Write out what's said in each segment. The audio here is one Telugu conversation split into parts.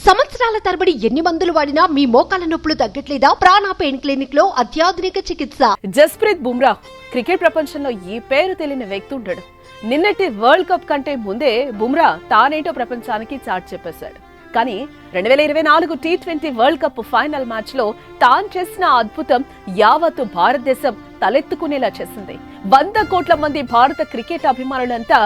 సంవత్సరాల తరబడి ఎన్ని మందులు వాడినా మీ మోకాల నొప్పులు తగ్గట్లేదా? ప్రాణ పెయిన్ క్లినిక్ లో అత్యాధునిక చికిత్స. జస్ప్రీత్ బుమ్రా క్రికెట్ ప్రపంచంలో ఈ పేరు తెలియని వ్యక్తి ఉంటాడు. నిన్నటి వరల్డ్ కప్ కంటే ముందే బుమ్రా తానేంటో ప్రపంచానికి చాటి చెప్పేశాడు. కానీ 2024 T20 world cup final match లో తాను చేసిన అద్భుతం యావత్తు భారతదేశం తలెత్తుకునేలా చేసింది. 100 కోట్ల మంది భారత క్రికెట్ అభిమానులంతా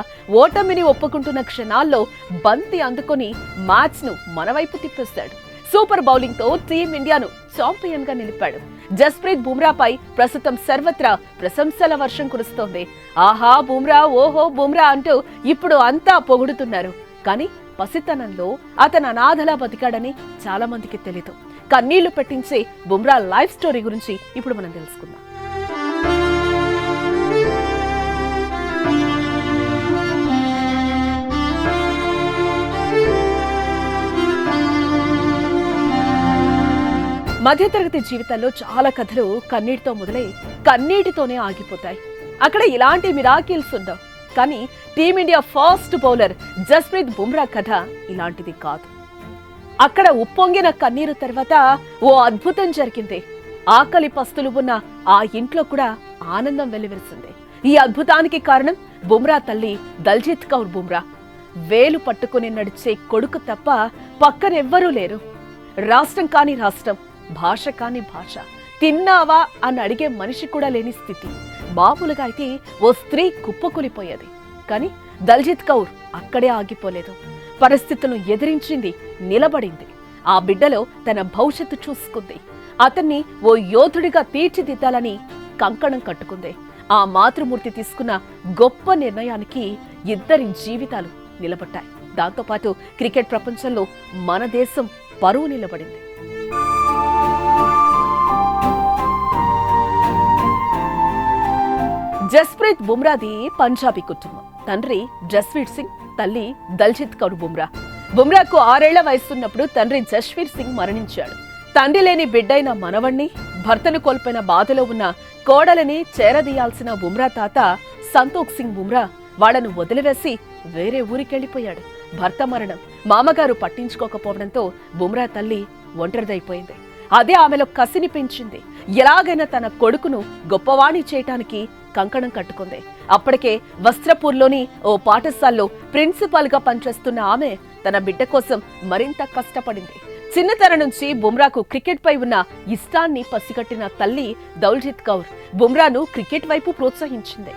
ఓటమిని ఒప్పుకుంటున్న క్షణాల్లో బంతి అందుకొని మ్యాచ్ ను మనవైపు తిప్పేశాడు. సూపర్ బౌలింగ్ తో టీమిండియాను ఛాంపియన్ గా నిలిపాడు. జస్ప్రీత్ బుమ్రాపై ప్రస్తుతం సర్వత్రా ప్రశంసల వర్షం కురుస్తోంది. ఆహా బుమ్రా, ఓహో బుమ్రా అంటూ ఇప్పుడు అంతా పొగుడుతున్నారు. కానీ పసితనంలో అతను అనాథలా బతికాడని చాలా మందికి తెలీదు. కన్నీళ్లు పెట్టించే బుమ్రా లైఫ్ స్టోరీ గురించి ఇప్పుడు మనం తెలుసుకుందాం. మధ్యతరగతి జీవితాల్లో చాలా కథలు కన్నీటితో మొదలై కన్నీటితోనే ఆగిపోతాయి. అక్కడ ఇలాంటి మిరాకిల్స్ ఉండవు. కానీ team India fast bowler Jasprit Bumrah కథ ఇలాంటిది కాదు. అక్కడ ఉప్పొంగిన కన్నీరు తర్వాత ఓ అద్భుతం జరిగింది. ఆకలి పస్తులు ఉన్న ఆ ఇంట్లో కూడా ఆనందం వెల్లివిరిసింది. ఈ అద్భుతానికి కారణం బుమ్రా తల్లి దల్జిత్ కౌర్ బుమ్రా. వేలు పట్టుకుని నడిచే కొడుకు తప్ప పక్కనెవ్వరూ లేరు. రాష్ట్రం కాని రాష్ట్రం, భాష కాని భాష, తిన్నావా అని అడిగే మనిషి కూడా లేని స్థితి. మామూలుగా అయితే ఓ స్త్రీ కుప్పకూలిపోయేది. కానీ దల్జిత్ కౌర్ అక్కడే ఆగిపోలేదు. పరిస్థితులను ఎదిరించింది, నిలబడింది. ఆ బిడ్డలో తన భవిష్యత్తు చూసుకుంది. అతన్ని ఓ యోధుడిగా తీర్చిదిద్దాలని కంకణం కట్టుకుంది. ఆ మాతృమూర్తి తీసుకున్న గొప్ప నిర్ణయానికి ఇద్దరి జీవితాలు నిలబడ్డాయి. దాంతోపాటు క్రికెట్ ప్రపంచంలో మన దేశం పరువు నిలబడింది. జస్ప్రీత్ బుమ్రాది పంజాబీ కుటుంబం. తండ్రి జస్వీర్ సింగ్, తల్లి దల్జిత్ కౌర్ బుమ్రా. బుమ్రాకు 6 ఏళ్ల వయసున్నప్పుడు తండ్రి జస్వీర్ సింగ్ మరణించాడు. తండ్రి లేని బిడ్డైన మనవణ్ణి, భర్తను కోల్పోయిన బాధలో ఉన్న కోడలని చేరదీయాల్సిన బుమ్రా తాత సంతోఖ్ సింగ్ బుమ్రా వాళ్లను వదిలివేసి వేరే ఊరికెళ్లిపోయాడు. భర్త మరణం, మామగారు పట్టించుకోకపోవడంతో బుమ్రా తల్లి ఒంటరిదైపోయింది. అదే ఆమెలో కసిని పెంచింది. ఎలాగైనా తన కొడుకును గొప్పవాణి చేయటానికి కంకణం కట్టుకుంది. అప్పటికే వస్త్రపూర్లోని ఓ పాఠశాలలో ప్రిన్సిపాల్ గా పనిచేస్తున్న ఆమె తన బిడ్డ కోసం మరింత కష్టపడింది. చిన్నతనం నుంచి బుమ్రాకు క్రికెట్ పై ఉన్న ఇష్టాన్ని పసిగట్టిన తల్లి దల్జిత్ కౌర్ బుమ్రాను క్రికెట్ వైపు ప్రోత్సహించింది.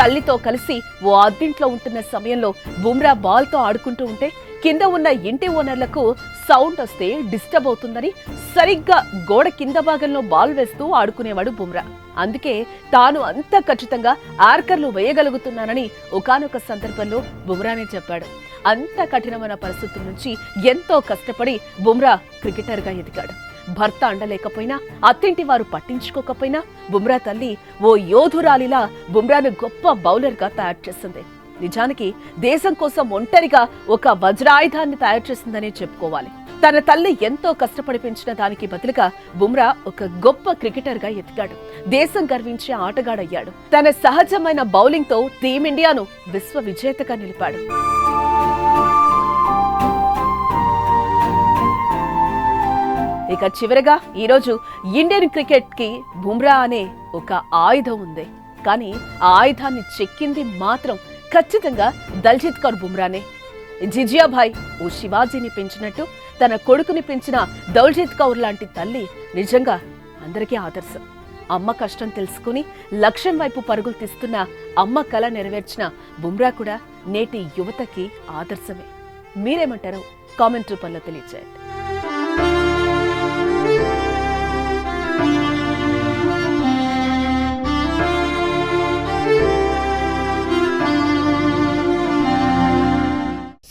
తల్లితో కలిసి ఓ అద్దింట్లో ఉంటున్న సమయంలో బుమ్రా బాల్ తో ఆడుకుంటూ ఉంటే కింద ఉన్న ఇంటి ఓనర్లకు సౌండ్ వస్తే డిస్టర్బ్ అవుతుందని సరిగ్గా గోడ కింద భాగంలో బాల్ వేస్తూ ఆడుకునేవాడు బుమ్రా. అందుకే తాను అంత ఖచ్చితంగా ఆర్కర్లు వేయగలుగుతున్నానని ఒకానొక సందర్భంలో బుమ్రానే చెప్పాడు. అంత కఠినమైన పరిస్థితుల నుంచి ఎంతో కష్టపడి బుమ్రా క్రికెటర్ గా ఎదిగాడు. భర్త అండలేకపోయినా, అత్తింటి వారు పట్టించుకోకపోయినా బుమ్రా తల్లి ఓ యోధురాలిలా బుమ్రాను గొప్ప బౌలర్ గా తయారు చేసింది. నిజానికి దేశం కోసం ఒంటరిగా ఒక వజ్రాయుధాన్ని తయారు చేసిందనే చెప్పుకోవాలి. తన తల్లి ఎంతో కష్టపడి పెంచిన దానికి బదులుగా బుమ్రా ఒక గొప్ప క్రికెటర్ గా ఎదిగాడు. దేశం గర్వించే ఆటగాడయ్యాడు. తన సహజమైన బౌలింగ్ తో టీమిండియాను విశ్వ విజేతగా నిలిపాడు. ఇక చివరగా ఈరోజు ఇండియన్ క్రికెట్ కి బుమ్రా అనే ఒక ఆయుధం ఉంది. కానీ ఆ ఆయుధాన్ని చెక్కింది మాత్రం ఖచ్చితంగా దల్జిత్ కౌర్ బుమ్రానే. జిజియాభాయ్ ఓ శివాజీని పెంచినట్టు తన కొడుకుని పెంచిన దల్జిత్ కౌర్ లాంటి తల్లి నిజంగా అందరికీ ఆదర్శం. అమ్మ కష్టం తెలుసుకుని లక్ష్యం వైపు పరుగులు తీస్తున్న అమ్మ కల నెరవేర్చిన బుమ్రా కూడా నేటి యువతకి ఆదర్శమే. మీరేమంటారో కామెంట్ రూపంలో తెలియజేయండి.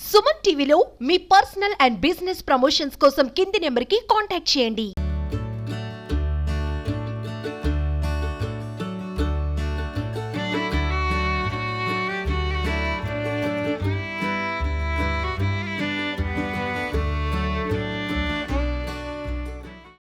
సుమన్ టీవీలో మీ పర్సనల్ అండ్ బిజినెస్ ప్రమోషన్స్ కోసం కింది నెంబర్కి కాంటాక్ట్ చేయండి.